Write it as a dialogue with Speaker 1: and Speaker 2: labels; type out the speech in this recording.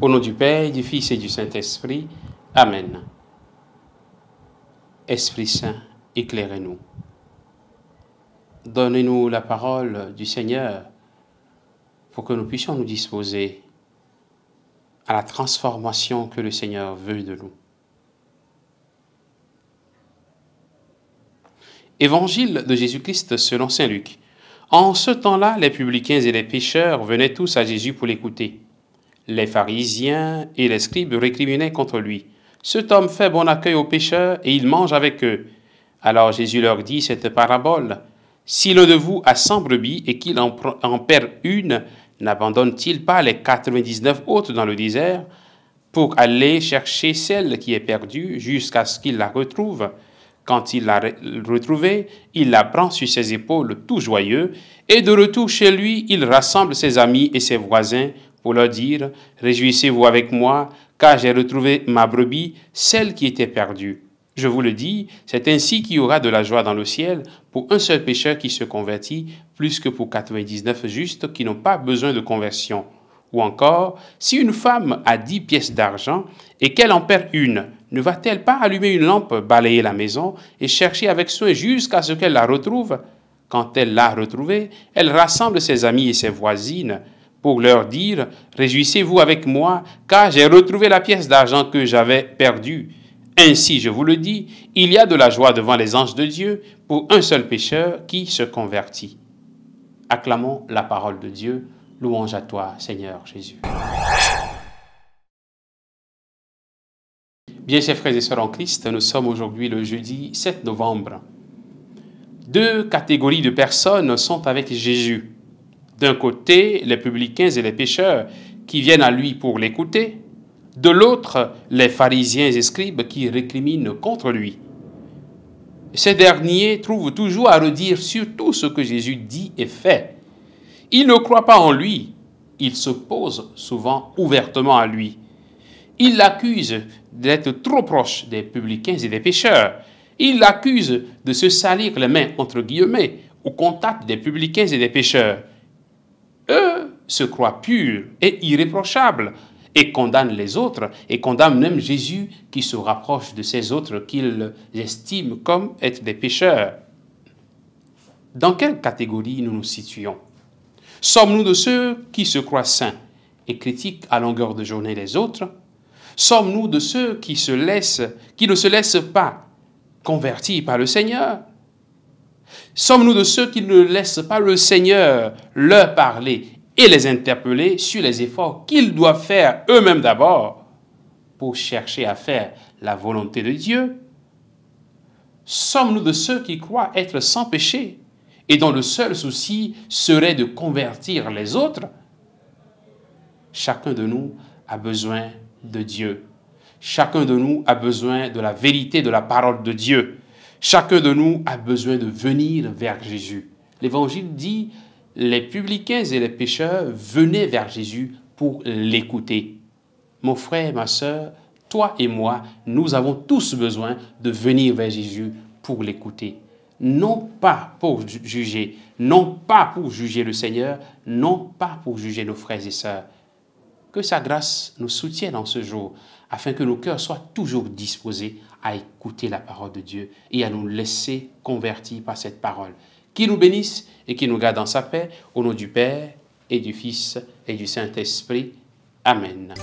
Speaker 1: Au nom du Père, du Fils et du Saint-Esprit. Amen. Esprit Saint, éclairez-nous. Donnez-nous la parole du Seigneur pour que nous puissions nous disposer à la transformation que le Seigneur veut de nous. Évangile de Jésus-Christ selon saint Luc. En ce temps-là, les publicains et les pécheurs venaient tous à Jésus pour l'écouter. Les pharisiens et les scribes récriminaient contre lui. « Cet homme fait bon accueil aux pécheurs et il mange avec eux. » Alors Jésus leur dit cette parabole. « Si l'un de vous a 100 brebis et qu'il en perd une, n'abandonne-t-il pas les 99 autres dans le désert pour aller chercher celle qui est perdue jusqu'à ce qu'il la retrouve ? Quand il l'a retrouvée, il la prend sur ses épaules tout joyeux, et de retour chez lui, il rassemble ses amis et ses voisins pour leur dire « Réjouissez-vous avec moi, car j'ai retrouvé ma brebis, celle qui était perdue. » Je vous le dis, c'est ainsi qu'il y aura de la joie dans le ciel pour un seul pécheur qui se convertit, plus que pour 99 justes qui n'ont pas besoin de conversion. Ou encore, si une femme a 10 pièces d'argent et qu'elle en perd une, ne va-t-elle pas allumer une lampe, balayer la maison et chercher avec soin jusqu'à ce qu'elle la retrouve? Quand elle l'a retrouvée, elle rassemble ses amis et ses voisines pour leur dire « Réjouissez-vous avec moi, car j'ai retrouvé la pièce d'argent que j'avais perdue. » Ainsi, je vous le dis, il y a de la joie devant les anges de Dieu pour un seul pécheur qui se convertit. Acclamons la parole de Dieu. Louange à toi, Seigneur Jésus. Bien, chers frères et sœurs en Christ, nous sommes aujourd'hui le jeudi 7 novembre. Deux catégories de personnes sont avec Jésus. D'un côté, les publicains et les pécheurs qui viennent à lui pour l'écouter. De l'autre, les pharisiens et scribes qui récriminent contre lui. Ces derniers trouvent toujours à redire sur tout ce que Jésus dit et fait. Ils ne croient pas en lui. Ils s'opposent souvent ouvertement à lui. Ils l'accusent d'être trop proche des publicains et des pécheurs. Ils l'accusent de se salir les mains, entre guillemets, au contact des publicains et des pécheurs. Eux se croient purs et irréprochables et condamnent les autres et condamnent même Jésus qui se rapproche de ces autres qu'ils estiment comme être des pécheurs. Dans quelle catégorie nous nous situons? Sommes-nous de ceux qui se croient saints et critiquent à longueur de journée les autres? Sommes-nous de ceux qui ne se laissent pas convertir par le Seigneur? Sommes-nous de ceux qui ne laissent pas le Seigneur leur parler et les interpeller sur les efforts qu'ils doivent faire eux-mêmes d'abord pour chercher à faire la volonté de Dieu? Sommes-nous de ceux qui croient être sans péché et dont le seul souci serait de convertir les autres? Chacun de nous a besoin de Dieu. Chacun de nous a besoin de la vérité de la parole de Dieu. Chacun de nous a besoin de venir vers Jésus. L'Évangile dit, les publicains et les pécheurs venaient vers Jésus pour l'écouter. Mon frère, ma sœur, toi et moi, nous avons tous besoin de venir vers Jésus pour l'écouter. Non pas pour juger, non pas pour juger le Seigneur, non pas pour juger nos frères et sœurs. Que sa grâce nous soutienne en ce jour, afin que nos cœurs soient toujours disposés à écouter la parole de Dieu et à nous laisser convertir par cette parole. Qui nous bénisse et qui nous garde dans sa paix, au nom du Père et du Fils et du Saint-Esprit. Amen.